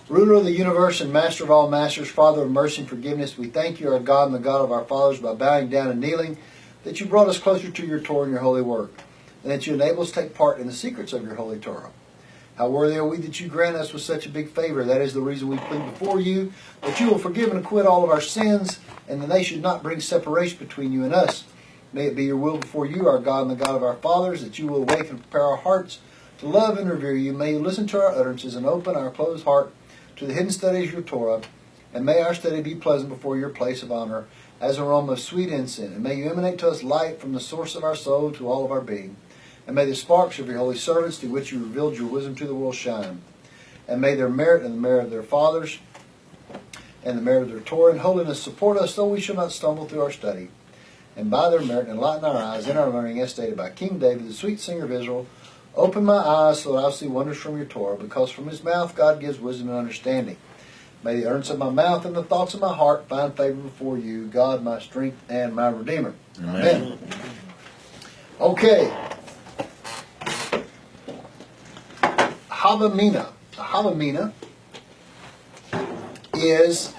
Ruler of the universe and master of all masters, Father of mercy and forgiveness, we thank you, our God and the God of our fathers, by bowing down and kneeling, that you brought us closer to your Torah and your holy work, and that you enable us to take part in the secrets of your holy Torah. How worthy are we that you grant us with such a big favor. That is the reason we plead before you, that you will forgive and acquit all of our sins, and that they should not bring separation between you and us. May it be your will before you, our God and the God of our fathers, that you will awaken and prepare our hearts to love and revere you. May you listen to our utterances and open our closed heart to the hidden studies of your Torah, and may our study be pleasant before your place of honor, as an aroma of sweet incense. And may you emanate to us light from the source of our soul to all of our being. And may the sparks of your holy servants, through which you revealed your wisdom to the world, shine. And may their merit and the merit of their fathers and the merit of their Torah and holiness support us, though we shall not stumble through our study. And by their merit enlighten our eyes in our learning, as stated by King David, the sweet singer of Israel. Open my eyes so that I'll see wonders from your Torah, because from his mouth God gives wisdom and understanding. May the utterance of my mouth and the thoughts of my heart find favor before you, God, my strength and my Redeemer. Amen. Okay. Havamina. Havamina is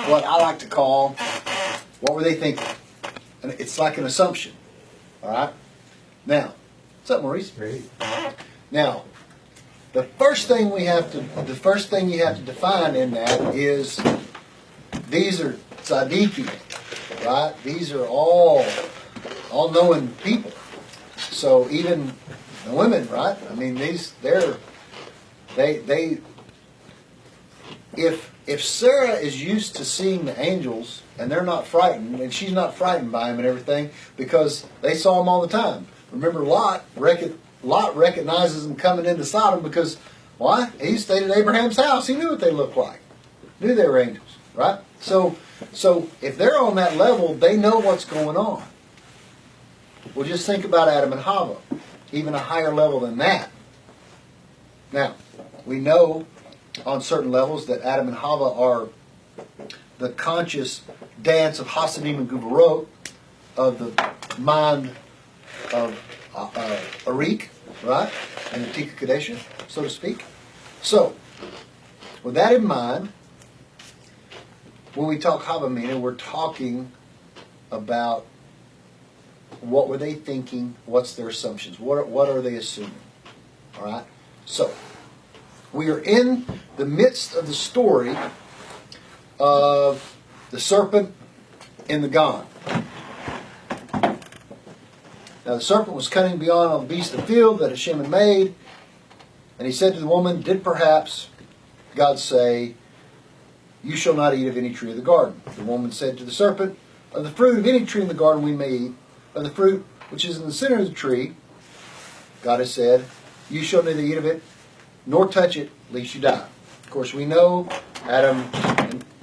what I like to call, what were they thinking? And it's like an assumption. All right? Now, what's up, Maurice? Great. Now, the first thing you have to define in that is these are tzaddikim, right? These are all knowing people. So even the women, right? I mean, if Sarah is used to seeing the angels and they're not frightened, and she's not frightened by them and everything, because they saw them all the time. Remember, Lot recognizes them coming into Sodom because, why? He stayed at Abraham's house. He knew what they looked like. Knew they were angels, right? So if they're on that level, they know what's going on. Well, just think about Adam and Hava, even a higher level than that. Now, we know on certain levels that Adam and Hava are the conscious dance of Hasidim and Gubarot, of the mind of Arik, right? And the Tika Kadesha, so to speak. So, with that in mind, when we talk Havamina, we're talking about what were they thinking, what's their assumptions, what are they assuming, all right? So, we are in the midst of the story of the serpent and the Gan. Now the serpent was cunning beyond all the beasts of the field that Hashem had made. And he said to the woman, did perhaps God say, you shall not eat of any tree of the garden? The woman said to the serpent, of the fruit of any tree in the garden we may eat. Of the fruit which is in the center of the tree, God has said, you shall neither eat of it, nor touch it, lest you die. Of course, we know Adam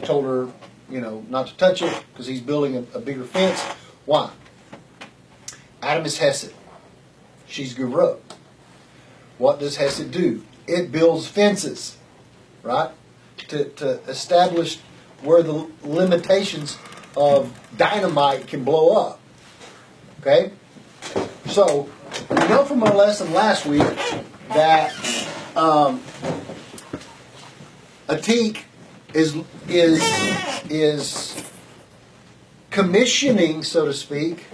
told her, not to touch it, because he's building a bigger fence. Why? Adam is Hesed. She's Gurot. What does Hesed do? It builds fences, right? To establish where the limitations of dynamite can blow up. Okay? So, we know from our lesson last week that Atik is commissioning, so to speak,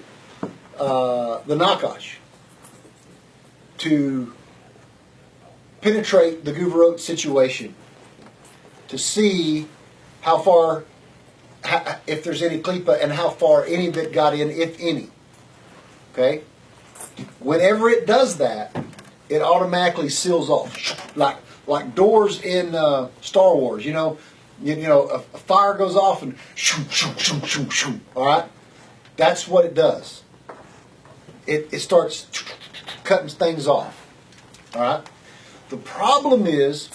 the Nakash to penetrate the Guvarot situation, to see how far, if there's any klipa, and how far any of it got in, if any. Okay? Whenever it does that, it automatically seals off, like doors in Star Wars. A fire goes off and shoom, shoom, shoom, shoom, shoom. All right, that's what it does. It starts cutting things off. All right. The problem is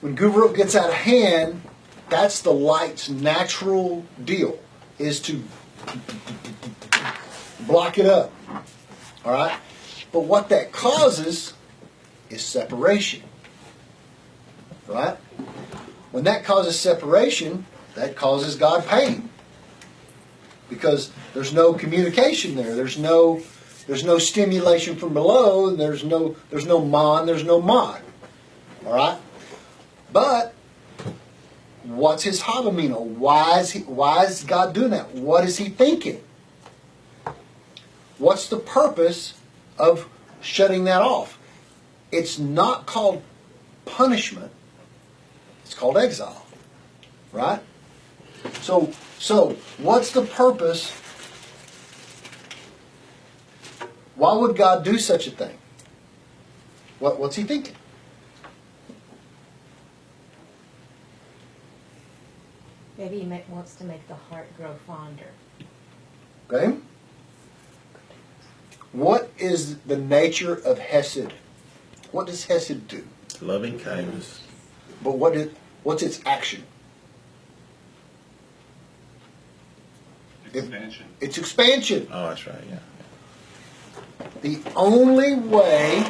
when Guvarot gets out of hand, that's the light's natural deal, is to block it up. All right. But what that causes is separation. Right? When that causes separation, that causes God pain. Because there's no communication there. There's no stimulation from below, and there's no man, there's no mod. All right? But What's his havamina? Why is God doing that? What is he thinking? What's the purpose of shutting that off? It's not called punishment. It's called exile. Right? So what's the purpose? Why would God do such a thing? What's he thinking? Maybe he wants to make the heart grow fonder. Okay? What is the nature of Hesed? What does Hesed do? Loving kindness. But what's its action? Expansion. It's expansion. Oh, that's right, yeah. The only way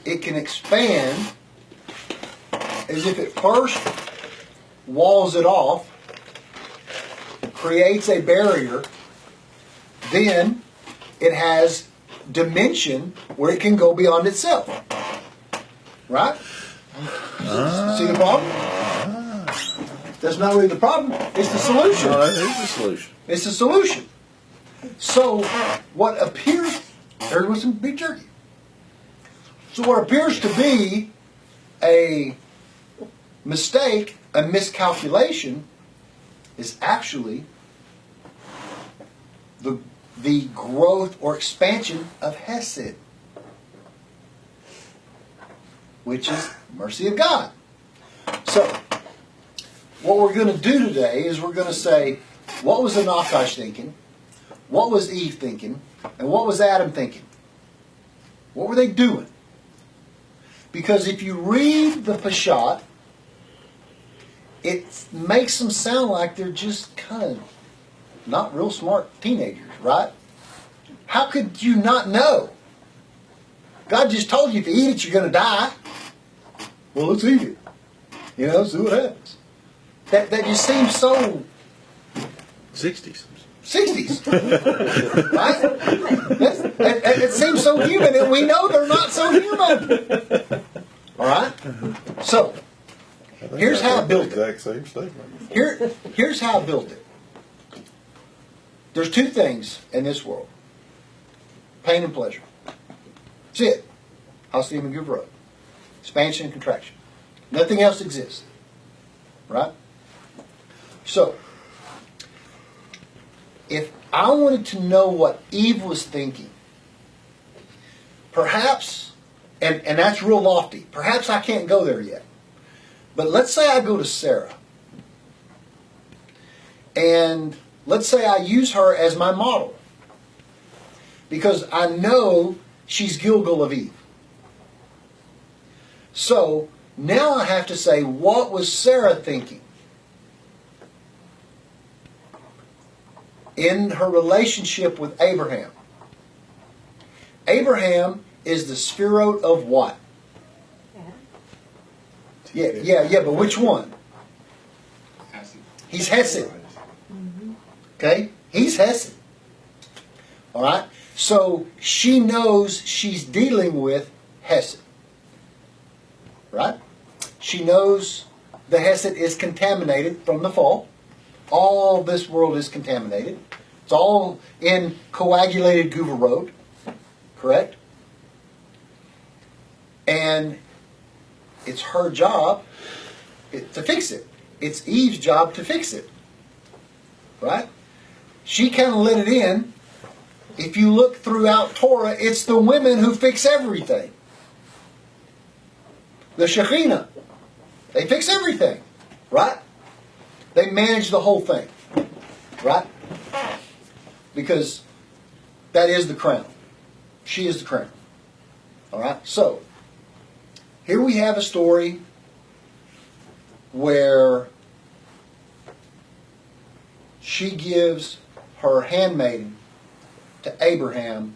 it can expand is if it first walls it off, creates a barrier, then it has dimension where it can go beyond itself. Right? See the problem? That's not really the problem. It's the solution. No, that is the solution. It's the solution. So what appears, there was some big jerky. So what appears to be a mistake, a miscalculation, is actually the growth or expansion of Hesed, which is mercy of God. So, what we're going to do today is we're going to say, what was Enoch thinking? What was Eve thinking? And what was Adam thinking? What were they doing? Because if you read the Peshat, it makes them sound like they're just kind of not real smart teenagers, right? How could you not know? God just told you if you eat it, you're going to die. Well, let's eat it. You know, see what happens. That just seems so 60s. 60s. Right? It seems so human, and we know they're not so human. All right? So, here's how I built it. Exact same statement. Here's how I built it. There's two things in this world. Pain and pleasure. That's it. Hasim and Guvra. Expansion and contraction. Nothing else exists. Right? So, if I wanted to know what Eve was thinking, perhaps, and that's real lofty, perhaps I can't go there yet. But let's say I go to Sarah. And let's say I use her as my model. Because I know she's Gilgal of Eve. So, now I have to say, what was Sarah thinking? In her relationship with Abraham. Abraham is the Sphirot of what? Yeah, but which one? Hesed. He's Hesed. Okay? He's Hesed. Alright? So she knows she's dealing with Hesed. Right? She knows the Hesed is contaminated from the fall. All this world is contaminated. It's all in coagulated Guvurot. Correct? And it's her job to fix it. It's Eve's job to fix it. Right? She kind of let it in. If you look throughout Torah, it's the women who fix everything. The Shekhinah. They fix everything. Right? They manage the whole thing. Right? Because that is the crown. She is the crown. Alright? So, here we have a story where she gives her handmaiden to Abraham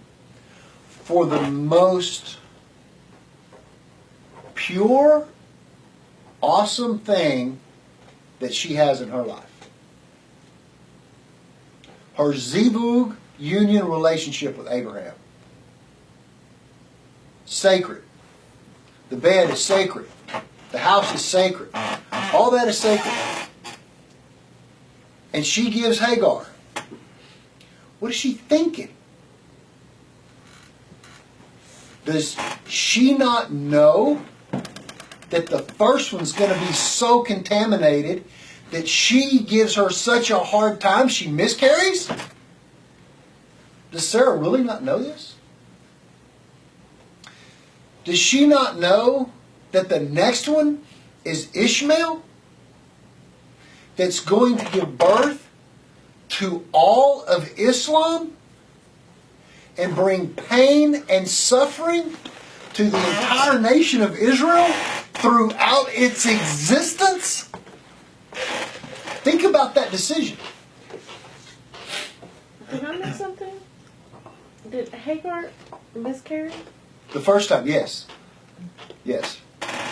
for the most pure, awesome thing that she has in her life. Her zivug union relationship with Abraham. Sacred. The bed is sacred. The house is sacred. All that is sacred. and she gives Hagar. What is she thinking? Does she not know that the first one's going to be so contaminated that she gives her such a hard time she miscarries? Does Sarah really not know this? Does she not know that the next one is Ishmael? That's going to give birth to all of Islam and bring pain and suffering to the entire nation of Israel throughout its existence? Think about that decision. Did I miss something? Did Hagar miscarry? The first time, yes. Yes.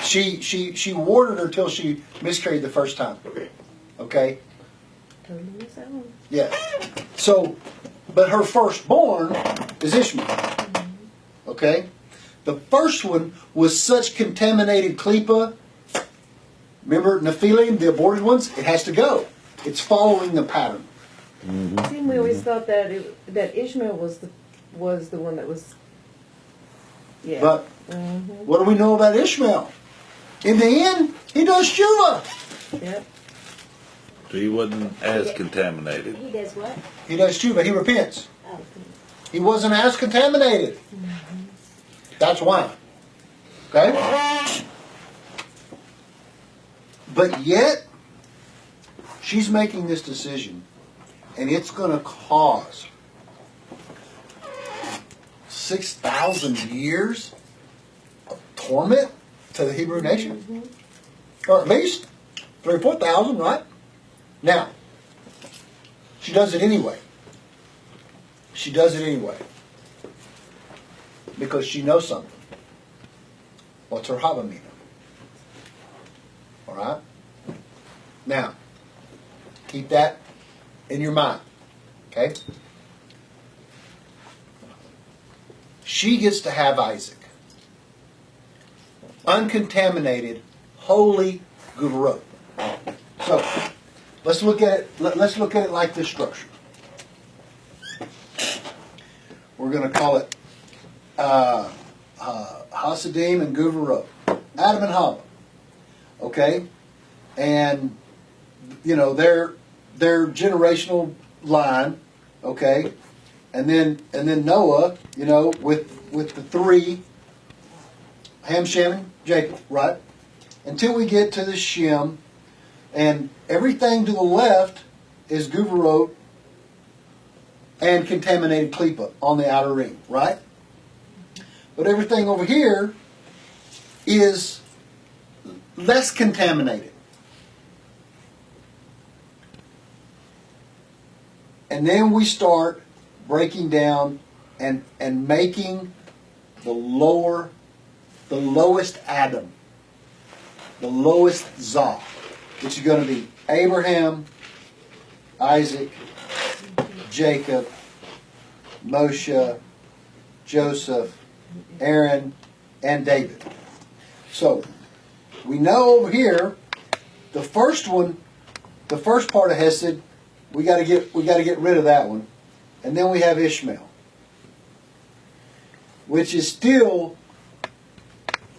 She warded her till she miscarried the first time. Okay? Totally missed that one. Yes. So, but her firstborn is Ishmael. Okay? The first one was such contaminated klipa. Remember Nephilim, the aborted ones? It has to go. It's following the pattern. See, we always thought that that Ishmael was the one that was. Yeah. But what do we know about Ishmael? In the end, he does tshuva. Yep. He wasn't as contaminated. He does what? He does tshuva. He repents. Oh, He wasn't as contaminated. That's why. Okay? But yet, she's making this decision, and it's going to cause 6,000 years of torment to the Hebrew nation. Or at least 3,000 or 4,000, right? Now, she does it anyway. She does it anyway. Because she knows something. What's her Havamina? Alright? Now, keep that in your mind. Okay? She gets to have Isaac. Uncontaminated, holy Guvarot. So, let's look at it. Let's look at it like this structure. We're going to call it Hasidim and Guvarot. Adam and Hava. Okay? And, you know, their generational line. Okay? And then Noah, you know, with the three, Ham, Shem, and Jacob, right? Until we get to the Shem, and everything to the left is Guvarot and contaminated klipa on the outer ring, right? But everything over here is less contaminated. And then we start breaking down and making the lowest Adam, the lowest Zah, which is going to be Abraham, Isaac, Jacob, Moshe, Joseph, Aaron, and David. So, we know over here, the first one, the first part of Hesed, we got to get rid of that one. And then we have Ishmael, which is still,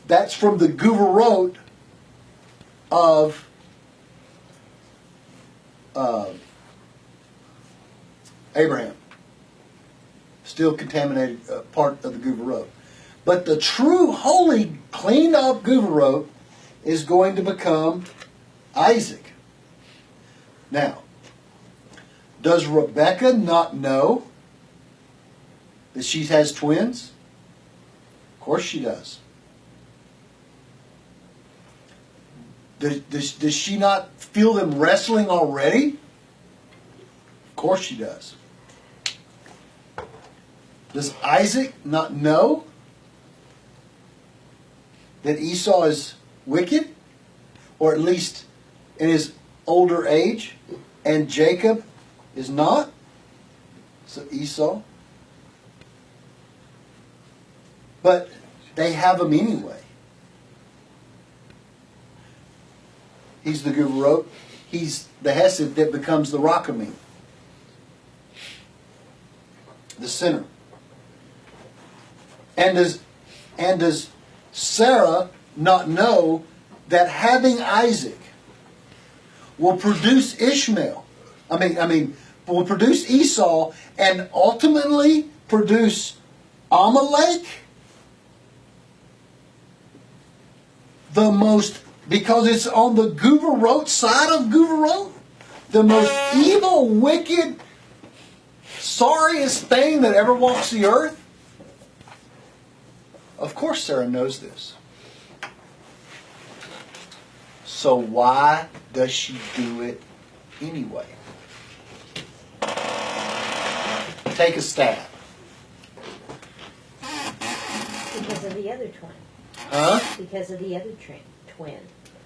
that's from the Guvarot of Abraham. Still contaminated part of the Guvarot. But the true, holy, cleaned up Guvarot is going to become Isaac. Now, does Rebecca not know that she has twins? Of course she does. Does she not feel them wrestling already? Of course she does. Does Isaac not know that Esau is wicked? Or at least in his older age? And Jacob is not? So Esau. But they have him anyway. He's the Guvarot. He's the Hesed that becomes the Rachamim. The sinner. And does Sarah not know that having Isaac will produce Ishmael? Will produce Esau and ultimately produce Amalek? Because it's on the Guvarot side of Guvarot, the most evil, wicked, sorriest thing that ever walks the earth. Of course Sarah knows this. So why does she do it anyway? Take a stab. Because of the other twin. Huh? Because of the other twin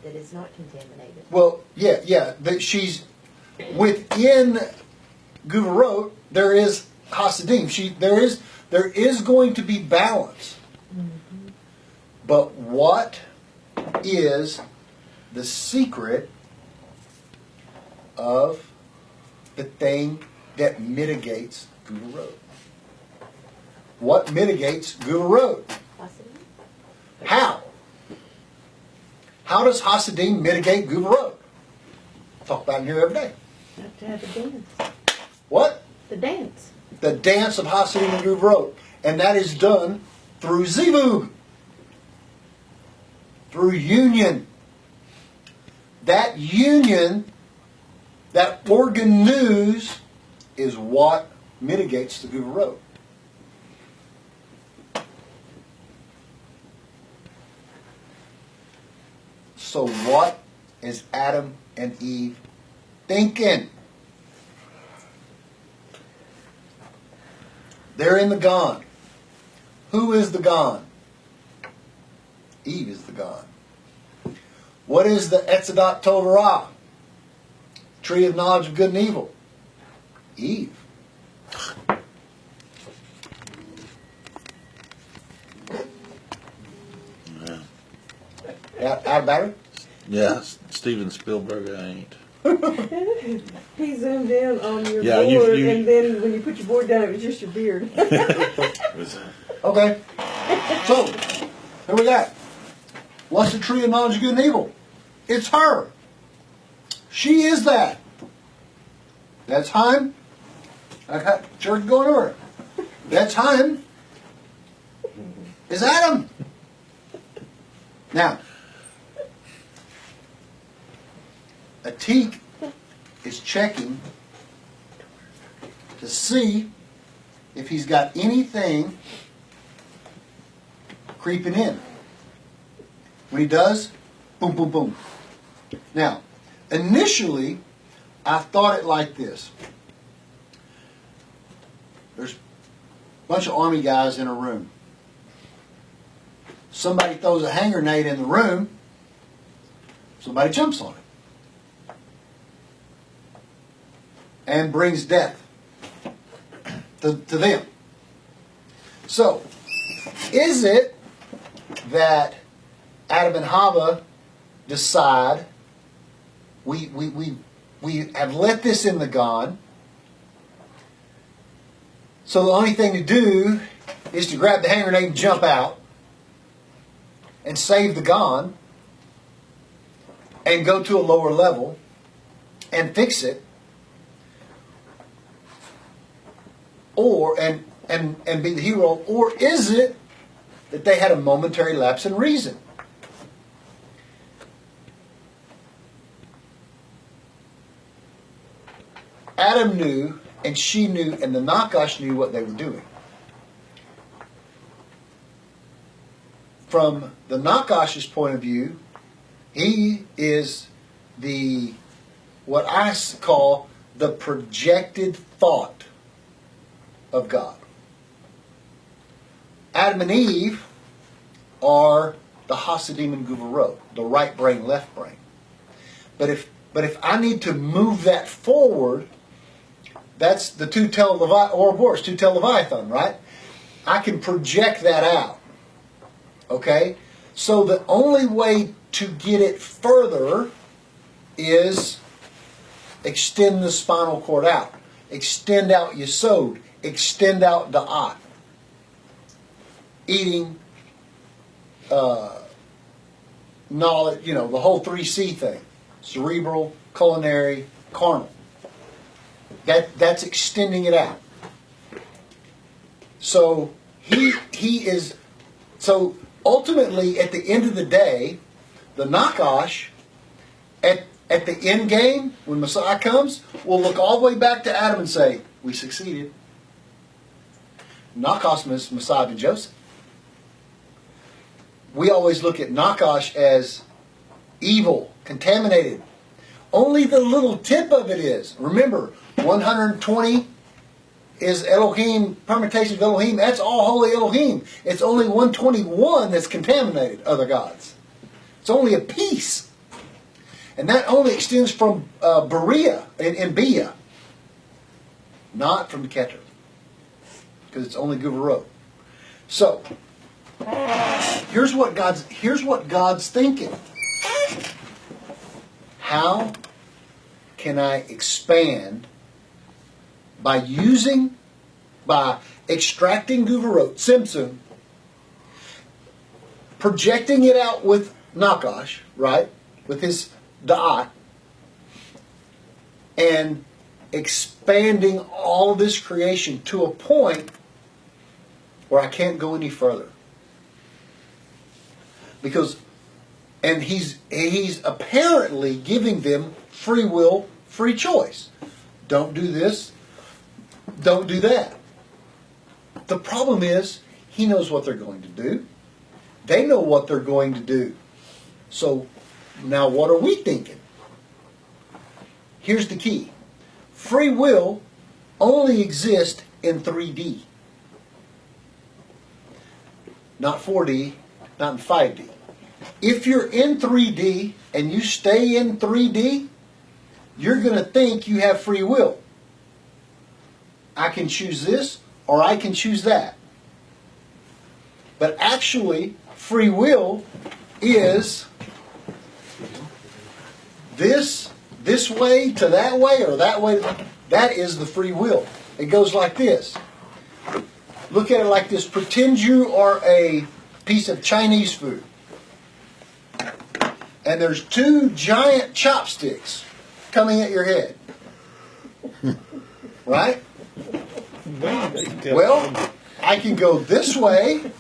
that is not contaminated. Well, yeah. That she's within Guvarot. There is Hasidim. There is going to be balance. Mm-hmm. But what is the secret of the thing that mitigates Guvarot? What mitigates Guvarot? Possibly. How? How does Hasidim mitigate Guvarot? Talk about it here every day. You have to have a dance. What? The dance. The dance of Hasidim and Guvarot. And that is done through zivug. Through union. That union, that organ news, is what mitigates the Guvarot. So what is Adam and Eve thinking? They're in the Gan. Who is the Gan? Eve is the Gan. What is the Etzadat Torah? Tree of knowledge of good and evil. Eve. Yeah. Out of battery? Yeah, Steven Spielberg ain't. He zoomed in on your Yeah, board, you- and then when you put your board down, it was just your beard. Okay. So, here we got. What's the tree of knowledge of good and evil? It's her. She is that. That's Chaim. I got church going over. That's Chaim. Is Adam. Now, Atik is checking to see if he's got anything creeping in. When he does, boom, boom, boom. Now, initially, I thought it like this. There's a bunch of army guys in a room. Somebody throws a hand grenade in the room. Somebody jumps on it. And brings death to them. So, is it that Adam and Hava decide we have let this in the Gan, so the only thing to do is to grab the hand grenade and jump out and save the Gan and go to a lower level and fix it, or and be the hero? Or is it that they had a momentary lapse in reason? Adam knew, and she knew, and the Nakash knew what they were doing. From the Nakash's point of view, he is what I call the projected thought of God. Adam and Eve are the Hasidim and Guvarot, the right brain, left brain. But if I need to move that forward, that's the two-tailed Leviathan, or worse, two-tailed Leviathan, right? I can project that out. Okay? So the only way to get it further is extend the spinal cord out. Extend out yesod. Extend out da'at. Eating, knowledge, the whole 3C thing. Cerebral, culinary, carnal. That's extending it out. So he is, so ultimately at the end of the day, the Nakash, at the end game, when Messiah comes, will look all the way back to Adam and say, we succeeded. Nakash is Messiah to Joseph. We always look at Nakash as evil, contaminated. Only the little tip of it is. Remember, 120 is Elohim, permutation of Elohim. That's all holy Elohim. It's only 121 that's contaminated, other gods. It's only a piece. And that only extends from Berea and Bia, not from Keter, because it's only Guvarot. So, here's what God's thinking. How can I expand by extracting Guvarot, Simpson, projecting it out with Nakash, right, with his Da'at, and expanding all this creation to a point where I can't go any further. Because, and he's apparently giving them free will, free choice. Don't do this, don't do that. The problem is, he knows what they're going to do. They know what they're going to do. So, now what are we thinking? Here's the key. Free will only exists in 3D. Not 4D, not in 5D. If you're in 3D and you stay in 3D, you're going to think you have free will. I can choose this or I can choose that. But actually, free will is this way to that way or that way. That is the free will. It goes like this. Look at it like this. Pretend you are a piece of Chinese food. And there's two giant chopsticks coming at your head. Right? Well, I can go this way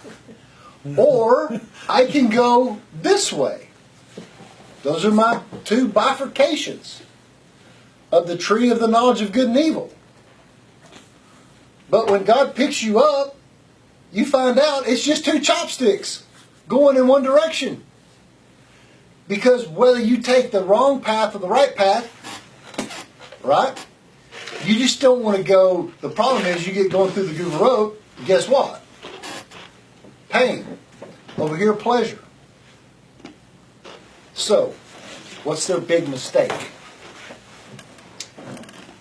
or I can go this way. Those are my two bifurcations of the tree of the knowledge of good and evil. But when God picks you up, you find out it's just two chopsticks going in one direction. Because whether you take the wrong path or the right path, right? You just don't want to go. The problem is you get going through the Google Road, guess what? Pain. Over here, pleasure. So, what's their big mistake?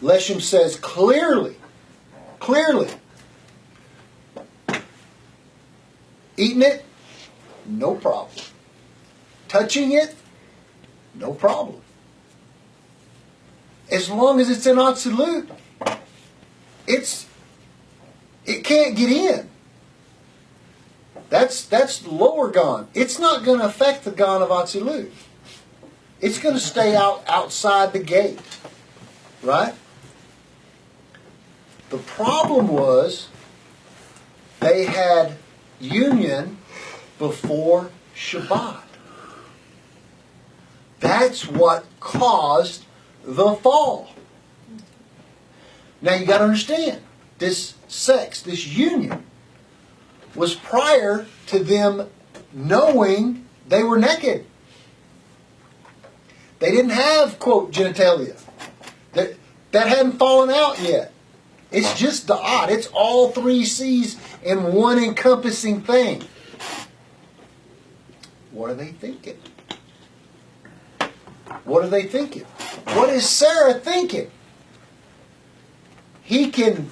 Leshem says clearly, eating it, no problem. Touching it, no problem. As long as it's in absolute, it can't get in. That's the lower Gan. It's not going to affect the Gan of Atzilut. It's going to stay outside the gate. Right? The problem was they had union before Shabbat. That's what caused the fall. Now you got to understand, this sex, this union, was prior to them knowing they were naked. They didn't have, quote, genitalia. That hadn't fallen out yet. It's just the odd. It's all three C's in one encompassing thing. What are they thinking? What are they thinking? What is Sarah thinking? He can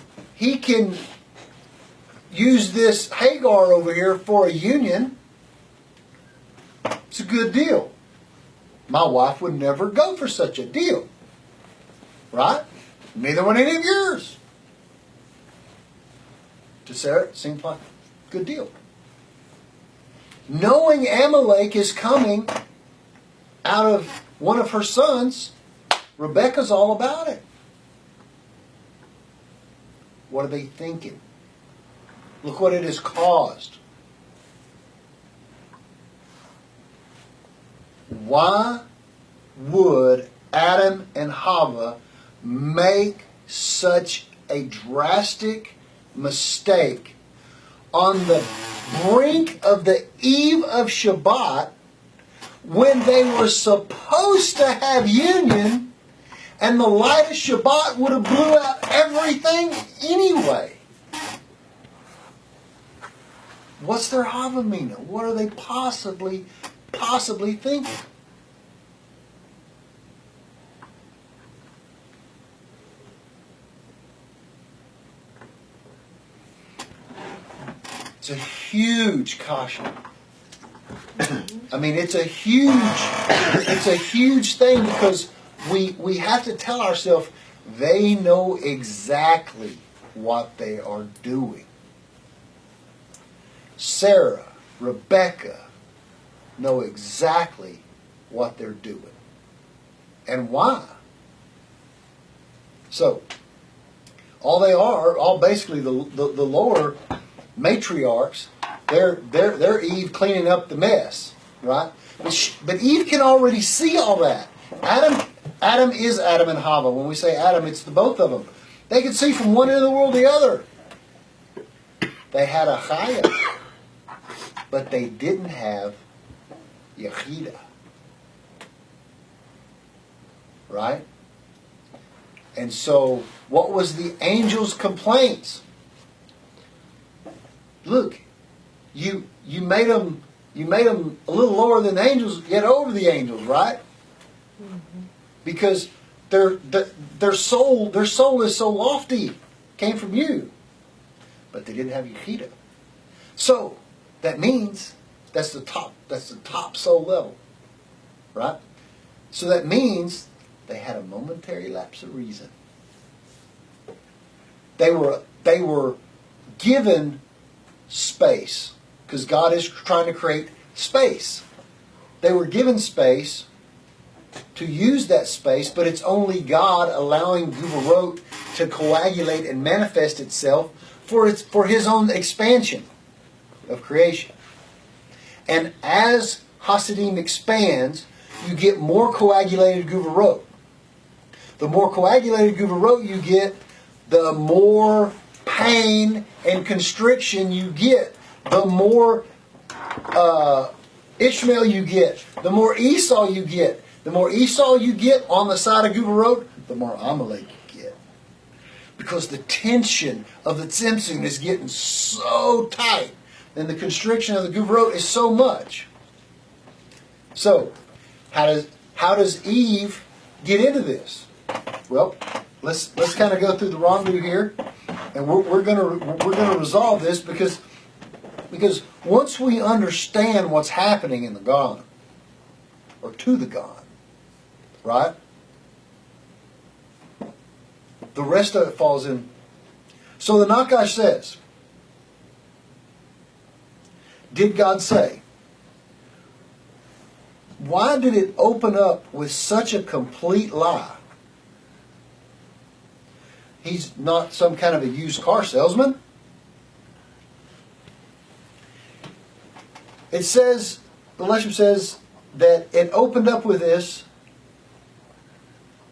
use this Hagar over here for a union. It's a good deal. My wife would never go for such a deal. Right? Neither would any of yours. To Sarah, it seemed like a good deal. Knowing Amalek is coming out of one of her sons, Rebecca's all about it. What are they thinking? Look what it has caused. Why would Adam and Hava make such a drastic mistake on the brink of the eve of Shabbat when they were supposed to have union and the light of Shabbat would have blew out everything anyway? What's their Havamina? What are they possibly thinking? It's a huge caution. I mean, it's a huge thing because we have to tell ourselves they know exactly what they are doing. Sarah, Rebecca know exactly what they're doing and why. So, all basically the lower matriarchs, they're Eve cleaning up the mess, right? But Eve can already see all that. Adam is Adam and Hava. When we say Adam, it's the both of them. They can see from one end of the world to the other. They had a Chaya, but they didn't have Yechida. Right? And so, what was the angel's complaints? Look, you made them a little lower than the angels, yet over the angels, right? Mm-hmm. Because their soul is so lofty, came from you, but they didn't have Yechida. So that means that's the top soul level, right? So that means they had a momentary lapse of reason. They were given space, because God is trying to create space. They were given space to use that space, but it's only God allowing Guvarot to coagulate and manifest itself for His own expansion of creation. And as Hasidim expands, you get more coagulated Guvarot. The more coagulated Guvarot you get, the more pain and constriction you get, the more Ishmael you get, the more Esau you get. The more Esau you get on the side of Guvarot, the more Amalek you get. Because the tension of the Tzimtzum is getting so tight, and the constriction of the Guvarot is so much. So, how does Eve get into this? Well, let's kind of go through the rendezvous here, and we're gonna resolve this because once we understand what's happening in the Gan, or to the Gan, right? The rest of it falls in. So the Nakash says, did God say? Why did it open up with such a complete lie? He's not some kind of a used car salesman. It says, the Lesham says that it opened up with this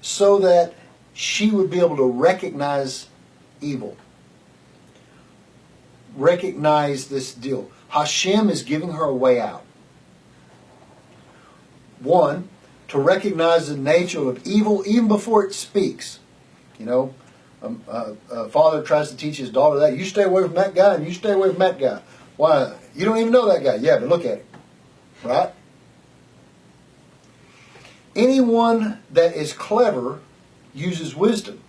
so that she would be able to recognize evil. Recognize this deal. Hashem is giving her a way out. One, to recognize the nature of evil even before it speaks. You know, a father tries to teach his daughter that. You stay away from that guy and you stay away from that guy. Why? You don't even know that guy. Yeah, but look at him. Right? Anyone that is clever uses wisdom.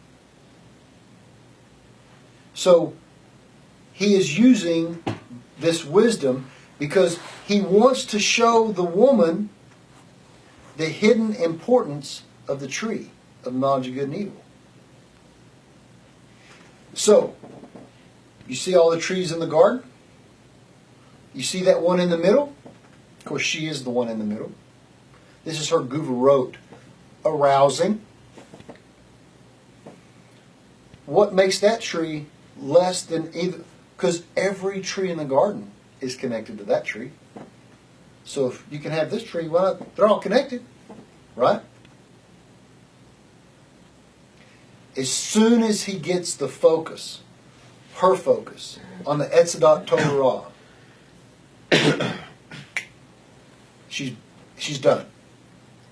So he is using this wisdom because he wants to show the woman the hidden importance of the tree of knowledge of good and evil. So, you see all the trees in the garden? You see that one in the middle? Of course, she is the one in the middle. This is her Guvarot arousing. What makes that tree less than either? Because every tree in the garden is connected to that tree. So if you can have this tree, why not? They're all connected, right? As soon as he gets the focus, her focus, on the Etzadat Torah, she's done.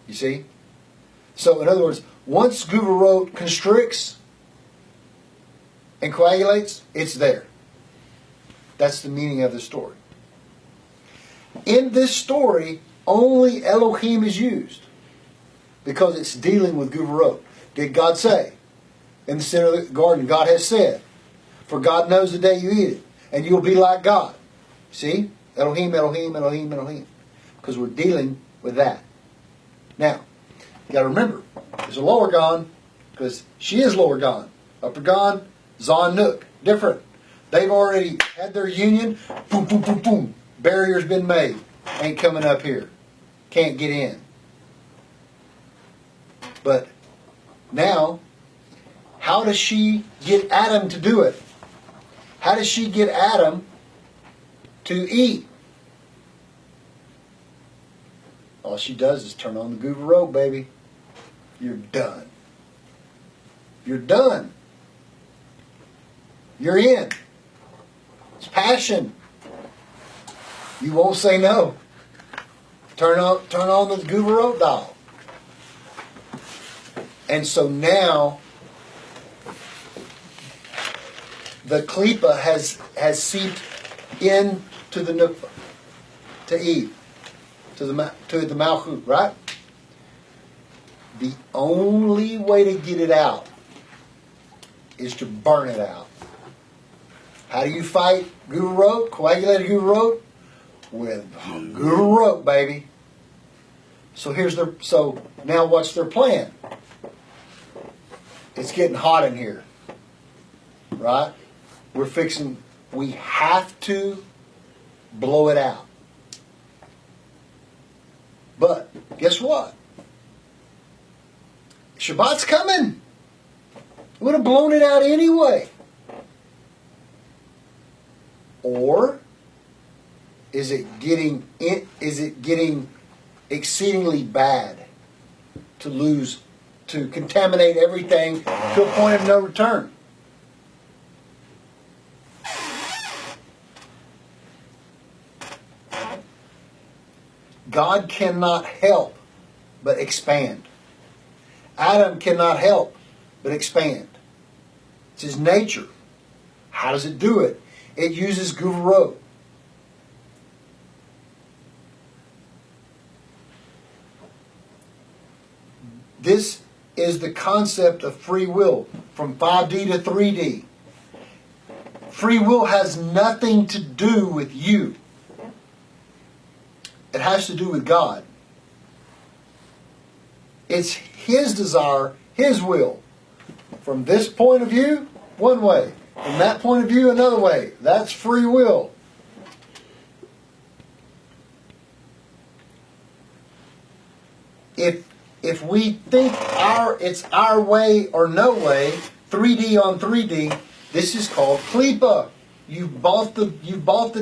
You see? So in other words, once Guvarot constricts and coagulates, it's there. That's the meaning of the story. In this story, only Elohim is used because it's dealing with Guvarot. Did God say? In the center of the garden, God has said, for God knows the day you eat it, and you'll be like God. See? Elohim, Elohim, Elohim, Elohim. Because we're dealing with that. Now, you got to remember, there's a lower Gon, because she is lower Gon. Upper Gon, Zon Nook. Different. They've already had their union. Boom, boom, boom, boom. Barrier's been made. Ain't coming up here. Can't get in. But now, how does she get Adam to do it? How does she get Adam to eat? All she does is turn on the Guvarot, baby. You're done. You're done. You're in. It's passion. You won't say no. Turn on the Guvarot dial. And so now the klipa has seeped into the nukva, to Eve, to the malchut, right? The only way to get it out is to burn it out. How do you fight Guvarot, coagulated Guvarot? With Guvarot, baby. So now what's their plan? It's getting hot in here, right? We have to blow it out. But guess what? Shabbat's coming. We would have blown it out anyway. Or is it getting exceedingly bad to contaminate everything to a point of no return? God cannot help but expand. Adam cannot help but expand. It's his nature. How does it do it? It uses Guvarot. This is the concept of free will from 5D to 3D. Free will has nothing to do with you. It has to do with God. It's His desire, His will. From this point of view, one way. From that point of view, another way. That's free will. If we think it's our way or no way, 3D on 3D, this is called klipa. You bought the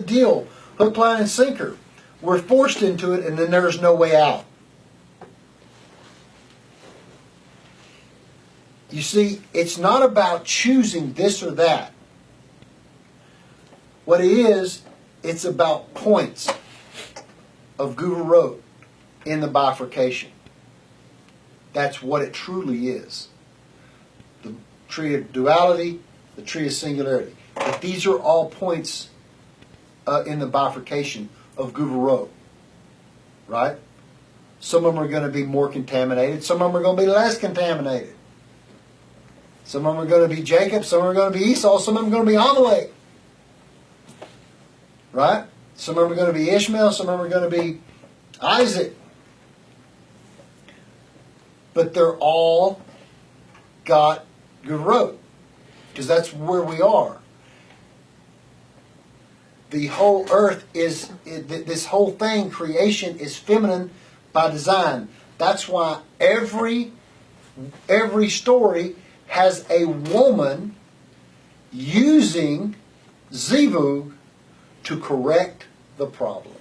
deal, hook, line, and sinker. We're forced into it, and then there's no way out. You see, it's not about choosing this or that. What it is, it's about points of Guvarot in the bifurcation. That's what it truly is. The tree of duality, the tree of singularity. But these are all points in the bifurcation of Guvarot. Right? Some of them are going to be more contaminated. Some of them are going to be less contaminated. Some of them are going to be Jacob. Some are going to be Esau. Some of them are going to be Amalek. Right? Some of them are going to be Ishmael. Some of them are going to be Isaac. but they're all got Gevurot, because that's where we are. The whole earth is, this whole thing, creation, is feminine by design. That's why every story has a woman using zivug to correct the problem.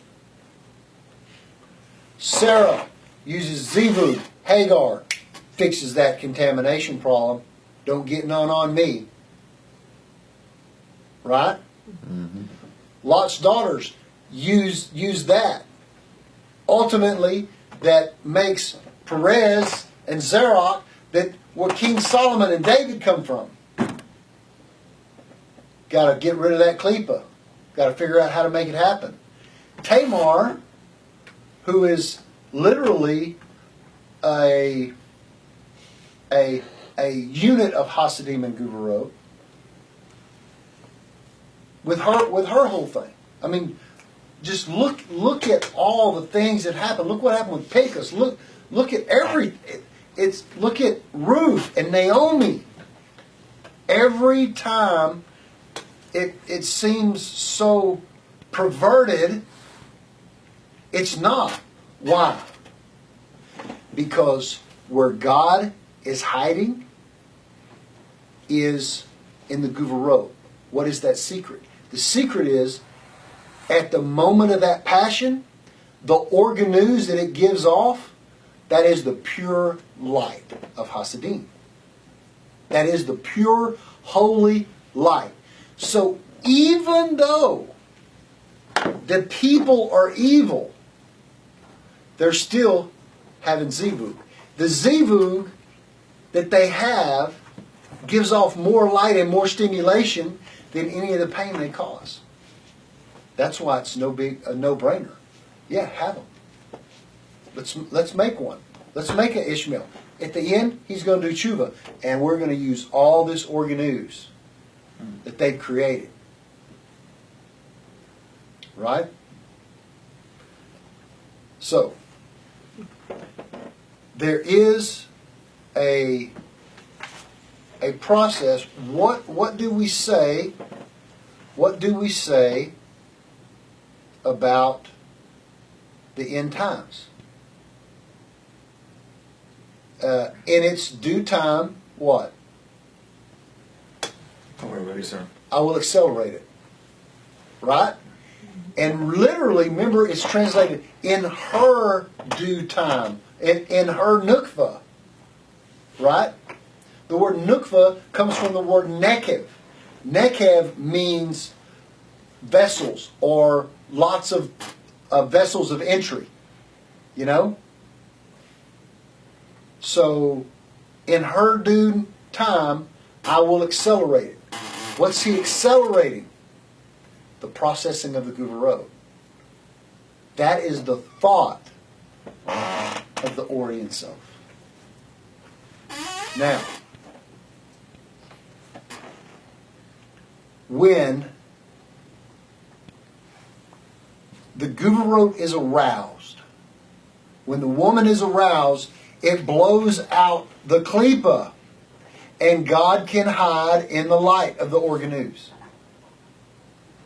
Sarah uses zivug. Hagar fixes that contamination problem. Don't get none on me. Right? Mm-hmm. Lot's daughters use that. Ultimately, that makes Perez and Zerach, that where King Solomon and David come from. Got to get rid of that klipa. Got to figure out how to make it happen. Tamar, who is literally a unit of Hasidim and Gevurot, with her whole thing. I mean, just look at all the things that happened. Look what happened with Pecos. Look at look at Ruth and Naomi. Every time it seems so perverted, it's not. Why? Because where God is hiding is in the Gevurot. What is that secret? The secret is, at the moment of that passion, the organuz that it gives off, that is the pure light of Hasidim. That is the pure, holy light. So even though the people are evil, they're still having zivug. The zivug that they have gives off more light and more stimulation than any of the pain they cause. That's why it's a no-brainer. Yeah, have them. Let's make one. Let's make an Ishmael. At the end, he's going to do tshuva, and we're going to use all this organuz that they've created. Right? So, there is a process. What do we say? What do we say about the end times? In its due time, what? We're ready, sir. I will accelerate it. Right? And literally, remember, it's translated in her due time, in her nukva. Right? The word nukva comes from the word nekev. Nekev means vessels, or lots of vessels of entry. You know? So, in her due time, I will accelerate it. What's he accelerating? The processing of the Gevurot. That is the thought of the Orient self. Now, when the Gevurot is aroused, when the woman is aroused, it blows out the klipa, and God can hide in the light of the organuz.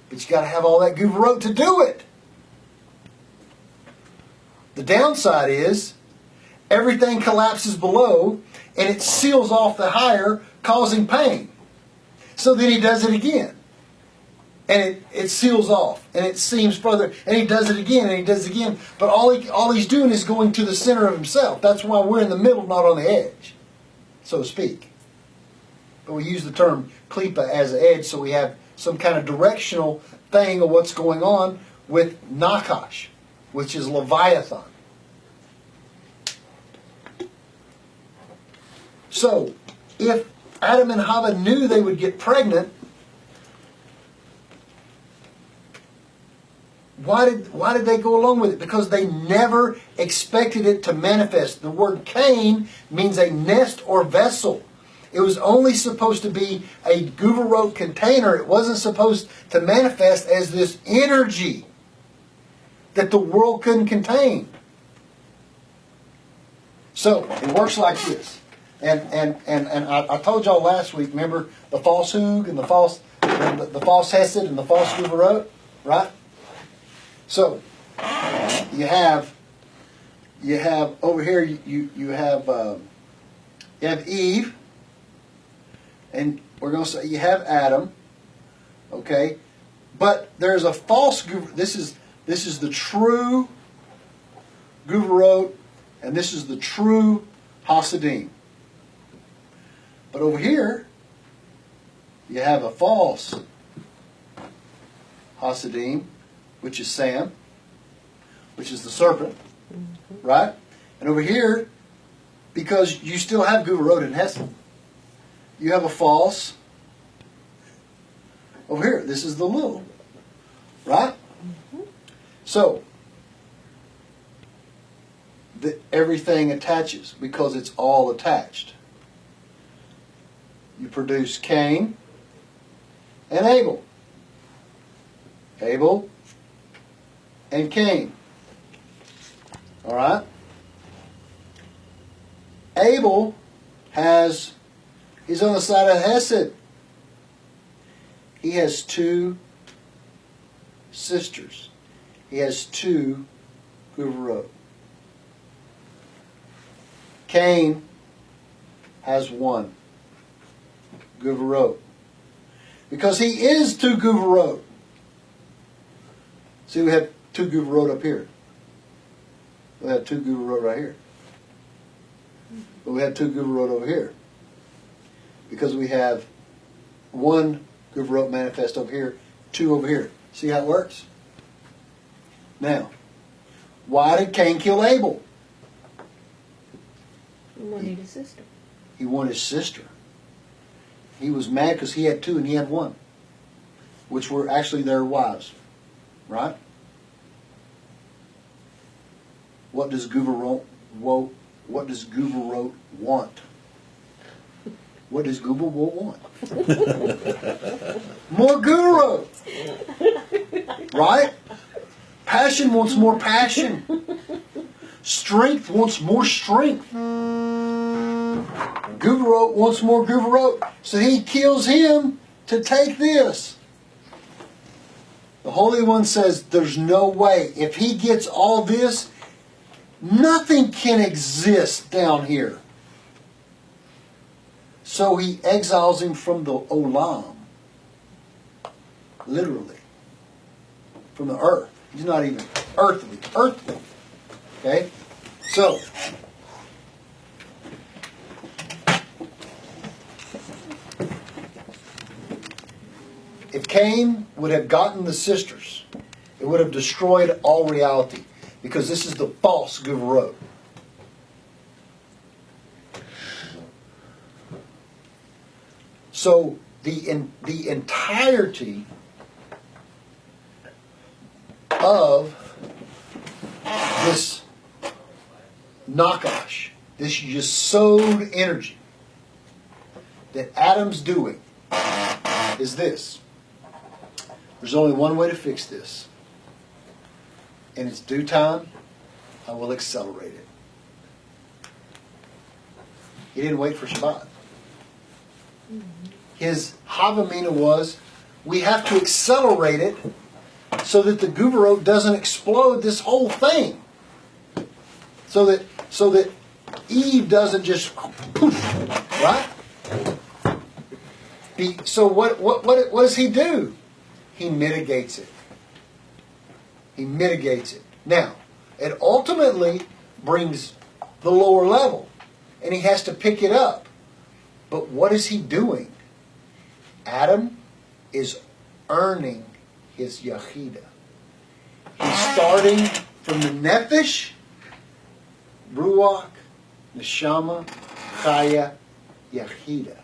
But you got to have all that Gevurot to do it. The downside is everything collapses below, and it seals off the higher, causing pain. So then he does it again. And it seals off, and it seams further, and he does it again, and he does it again. But all he's doing is going to the center of himself. That's why we're in the middle, not on the edge, so to speak. But we use the term klipa as an edge, so we have some kind of directional thing of what's going on with Nakash, which is Leviathan. So, if Adam and Hava knew they would get pregnant, why did they go along with it? Because they never expected it to manifest. The word Cain means a nest or vessel. It was only supposed to be a Gevurot container. It wasn't supposed to manifest as this energy that the world couldn't contain. So it works like this. And I told y'all last week, remember the false Hug and the false Hesed and the false Guvarot, right? So you have over here you have Eve, and we're going to say you have Adam, okay? But there's a false this is the true Guvarot, and this is the true Hasidim. But over here, you have a false Hasidim, which is Sam, which is the serpent, right? And over here, because you still have Guvarot and Hesed, you have a false over here. This is the Lul, right? So, everything attaches because it's all attached. You produce Cain and Abel. Abel and Cain. All right? Abel he's on the side of Hesed. He has two sisters. He has two Guvarot. Cain has one Guvarot. Because he is two Guvarot. See, we have two Guvarot up here. We have two Guvarot right here. But we have two Guvarot over here. Because we have one Guvarot manifest over here, two over here. See how it works? Now, why did Cain kill Abel? He wanted his sister. He wanted his sister. He was mad because he had two and he had one, which were actually their wives, right? What does Guvarot want? What does Guvarot want? More Guvarot, right? Passion wants more passion. Strength wants more strength. Guvarot wants more Guvarot. So he kills him to take this. The Holy One says there's no way. If he gets all this, nothing can exist down here. So he exiles him from the Olam. Literally. From the earth. He's not even earthly. Okay? So, if Cain would have gotten the sisters, it would have destroyed all reality. Because this is the false Guvarot. So, the entirety of this nakash, this Yesod energy that Adam's doing is this. There's only one way to fix this. In its due time, I will accelerate it. He didn't wait for Shabbat. His Havamina was, we have to accelerate it so that the Guvarot doesn't explode this whole thing. So that Eve doesn't just poof, right? So what does he do? He mitigates it. He mitigates it. Now, it ultimately brings the lower level, and he has to pick it up. But what is he doing? Adam is earning his Yachida. He's starting from the Nefesh, Ruach, Neshama, Chaya, Yachida.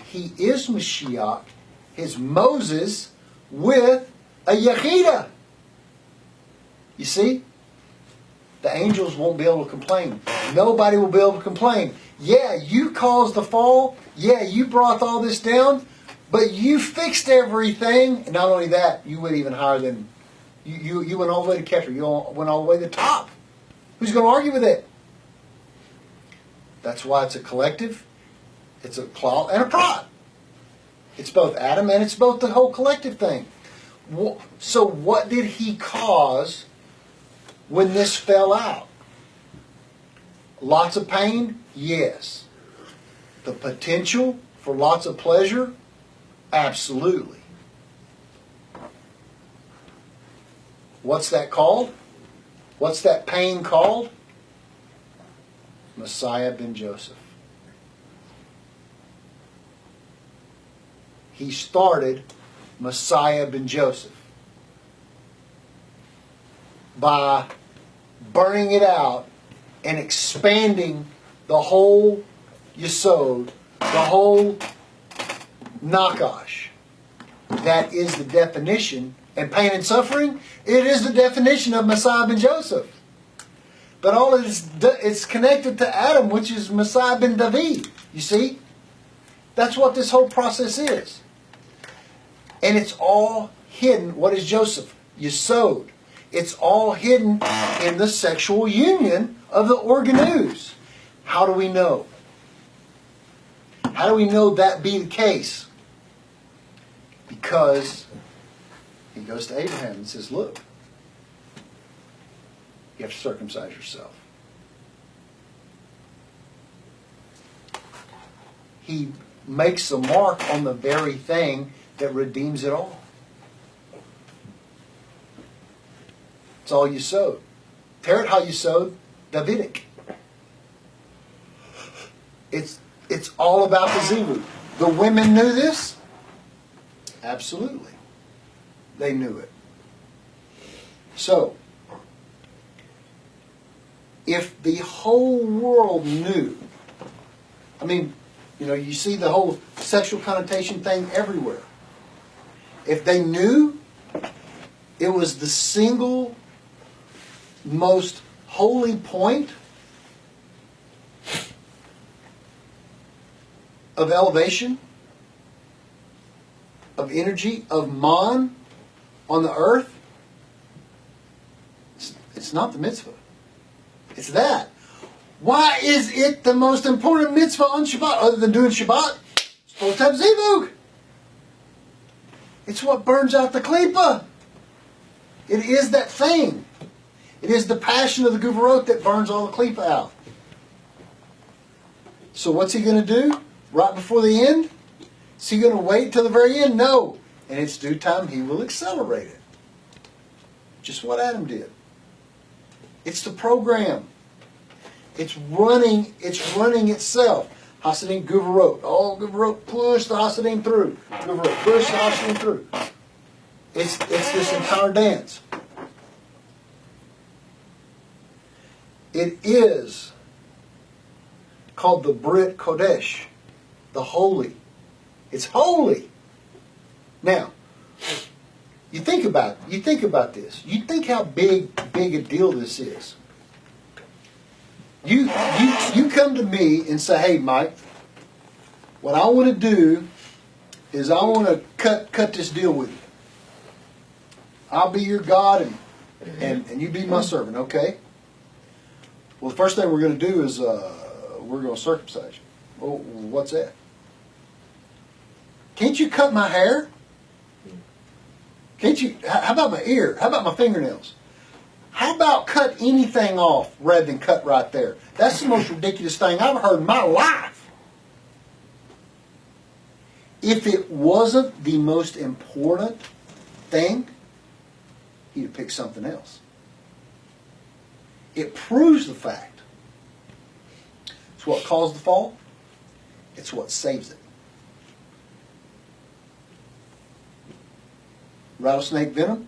He is Mashiach, his Moses, with a Yachida. You see? The angels won't be able to complain. Nobody will be able to complain. Yeah, you caused the fall. Yeah, you brought all this down. But you fixed everything. And not only that, you went even higher than... You went all the way to Keter. You went all the way to the top. Who's going to argue with it? That's why it's a collective. It's a cloth and a prod. It's both Adam and it's both the whole collective thing. So what did he cause when this fell out? Lots of pain? Yes. The potential for lots of pleasure? Absolutely. What's that called? What's that pain called? Messiah ben Joseph. He started Messiah ben Joseph by burning it out and expanding the whole Yesod, the whole Nakash. That is the definition. And pain and suffering, it is the definition of Messiah ben Joseph. But all it is, it's connected to Adam, which is Messiah ben David. You see? That's what this whole process is. And it's all hidden. What is Joseph? Yesod. It's all hidden in the sexual union of the organus. How do we know? How do we know that be the case? Because he goes to Abraham and says, look, you have to circumcise yourself. He makes a mark on the very thing that redeems it all. It's all you sowed. Tear it how you sowed, Davidic. It's all about the Zivug. The women knew this? Absolutely. They knew it. So, if the whole world knew, I mean, you know, you see the whole sexual connotation thing everywhere. If they knew it was the single most holy point of elevation, of energy, of man on the earth, it's not the mitzvah. It's that. Why is it the most important mitzvah on Shabbat? Other than doing Shabbat, it's supposed to have zivug. It's what burns out the klipa. It is that thing. It is the passion of the guvarot that burns all the klipa out. So what's he going to do right before the end? Is he going to wait till the very end? No. In its due time, he will accelerate it. Just what Adam did. It's the program. It's running itself. Hasidim guvarot. Oh, guvarot, push the Hasidim through. Guvarot, push the Hasidim through. It's this entire dance. It is called the Brit Kodesh, the holy. It's holy. Now, you think about this. You think how big a deal this is. You come to me and say, hey, Mike, what I want to do is I want to cut this deal with you. I'll be your God and you be my servant, okay? Well, the first thing we're going to do is we're going to circumcise you. Well, what's that? Can't you cut my hair? Can't you? How about my ear? How about my fingernails? How about cut anything off rather than cut right there? That's the most ridiculous thing I've heard in my life. If it wasn't the most important thing, he'd have picked something else. It proves the fact. It's what caused the fall. It's what saves it. Rattlesnake venom,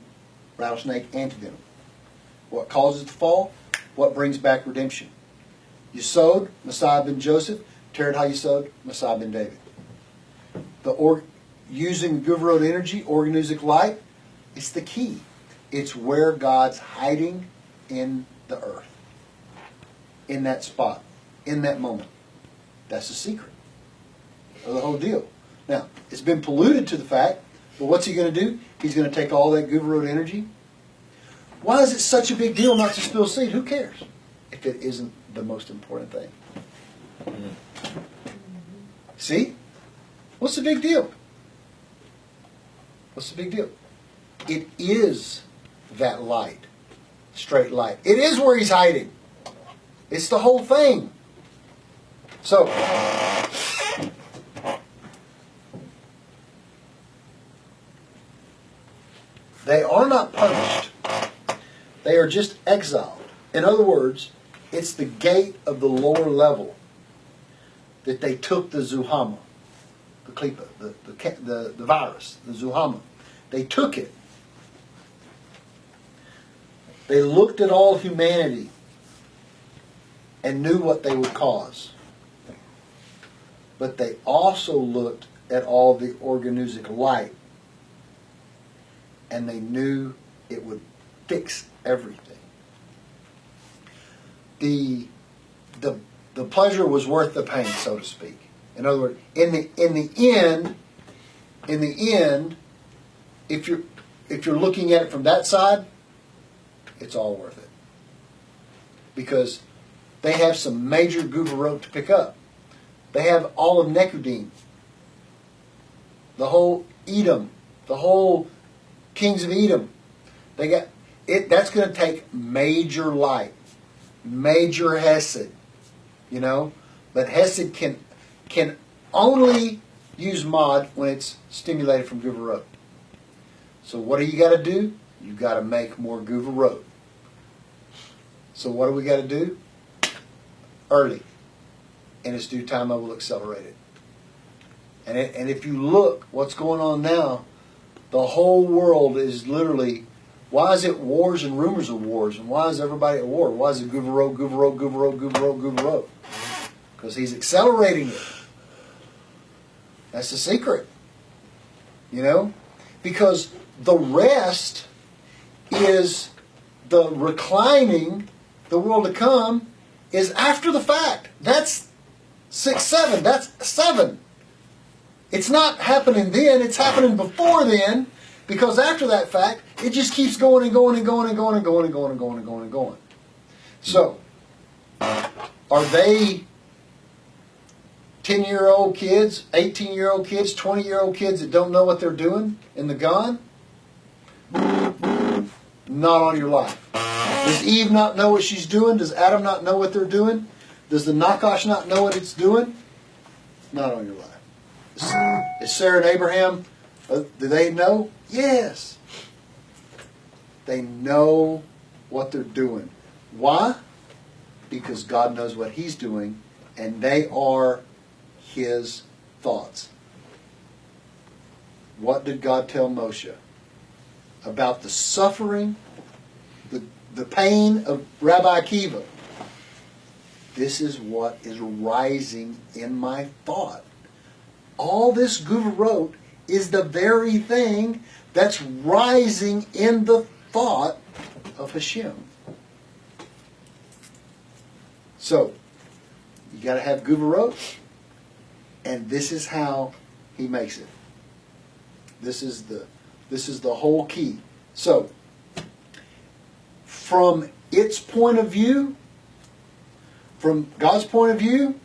rattlesnake antivenom. What causes the fall? What brings back redemption? Yesod, Messiah ben Joseph. Tered HaYesod, Messiah ben David. Using Guvarot energy, organic light, it's the key. It's where God's hiding in the earth. In that spot. In that moment. That's the secret of the whole deal. Now, it's been polluted to the fact, but what's he going to do? He's going to take all that Guvarot energy. Why is it such a big deal not to spill seed? Who cares if it isn't the most important thing? See? What's the big deal? What's the big deal? It is that light. Straight light. It is where he's hiding. It's the whole thing. So, they are not punished. They are just exiled. In other words, it's the gate of the lower level that they took the Zuhama, the Klipa, the virus, the Zuhama. They took it. They looked at all humanity and knew what they would cause. But they also looked at all the organousic light and they knew it would fix everything. The pleasure was worth the pain, so to speak. In other words, in the end, if you're looking at it from that side, it's all worth it. Because they have some major Guvarot to pick up. They have all of Nekudim, the whole Edom, the whole kings of Edom. They got it. That's going to take major light, major Hesed, you know. But Hesed can only use mod when it's stimulated from Guvarot. So what do you got to do? You got to make more Guvarot. So what do we got to do? Early. In its due time, I will accelerate it. And if you look, what's going on now, the whole world is literally, why is it wars and rumors of wars? And why is everybody at war? Why is it Guvarot? Because he's accelerating it. That's the secret. You know? Because the rest is the reclining, the world to come, is after the fact. That's 6, 7. That's 7. It's not happening then. It's happening before then. Because after that fact, it just keeps going and going and going and going and going and going and going and going and going. So, are they 10-year-old kids, 18-year-old kids, 20-year-old kids that don't know what they're doing in the Gone? Not on your life. Does Eve not know what she's doing? Does Adam not know what they're doing? Does the Nakash not know what it's doing? Not on your life. Is Sarah and Abraham, do they know? Yes. They know what they're doing. Why? Because God knows what He's doing, and they are His thoughts. What did God tell Moshe? About the suffering, the pain of Rabbi Akiva. This is what is rising in my thought. All this Guvarot is the very thing that's rising in the thought of Hashem. So, you got to have Guvarot, and this is how he makes it. This is the whole key. So, from its point of view, from God's point of view,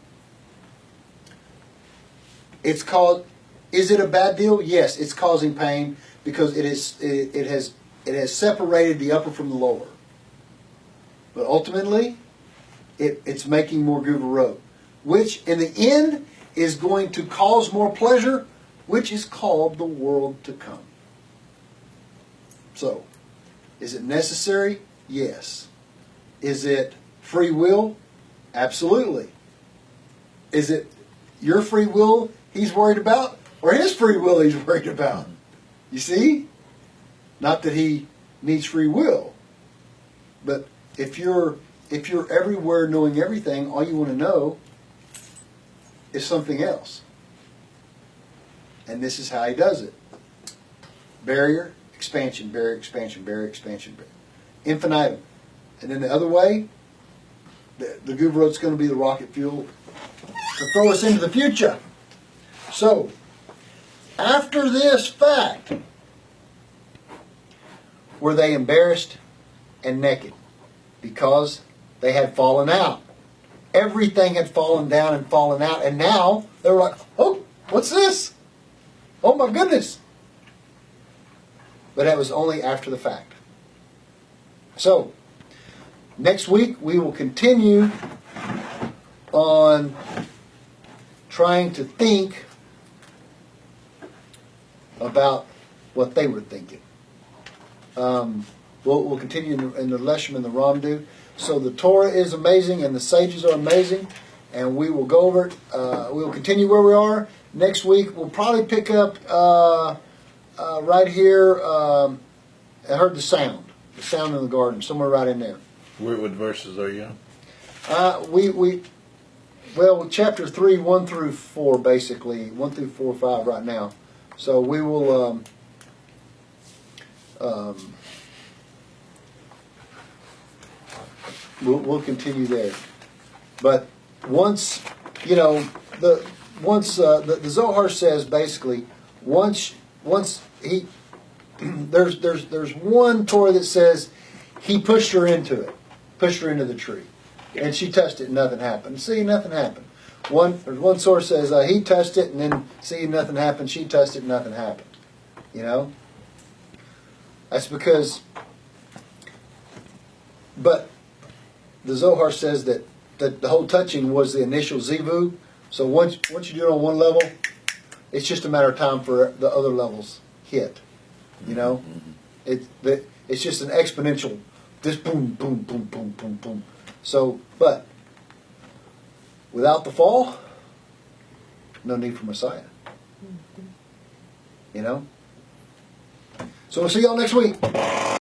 it's called. Is it a bad deal? Yes, it's causing pain because it has separated the upper from the lower. But ultimately, it's making more Guvarot, which in the end is going to cause more pleasure, which is called the world to come. So, is it necessary? Yes. Is it free will? Absolutely. Is it your free will he's worried about, or his free will he's worried about? You see? Not that he needs free will, but if you're everywhere knowing everything, all you want to know is something else. And this is how he does it. Barrier, expansion, barrier, expansion, barrier, expansion, barrier. Infinitum. And then the other way, the Guvarot's going to be the rocket fuel to throw us into the future. So, after this fact, were they embarrassed and naked because they had fallen out? everything had fallen down and fallen out, and now they were like, oh, what's this? Oh my goodness. But that was only after the fact. So, next week we will continue on trying to think about what they were thinking. We'll continue in the Leshem and the Ramdu. So the Torah is amazing and the sages are amazing, and we will go over it. We will continue where we are. Next week we'll probably pick up right here. I heard the sound in the garden, somewhere right in there. What verses are you on? Well, chapter 3, 1 through 4, basically 1 through 4, 5 right now. So we will. We'll continue there, but once the Zohar says basically once he there's one Torah that says he pushed her into the tree, and she touched it and nothing happened. See, nothing happened. There's one source says he touched it and then see nothing happened. She touched it and nothing happened. That's because, but the Zohar says that the whole touching was the initial zivu. So once you do it on one level, it's just a matter of time for the other levels hit. It's just an exponential, just boom, boom, boom, boom, boom, boom. So, but without the fall, no need for Messiah. So we'll see y'all next week.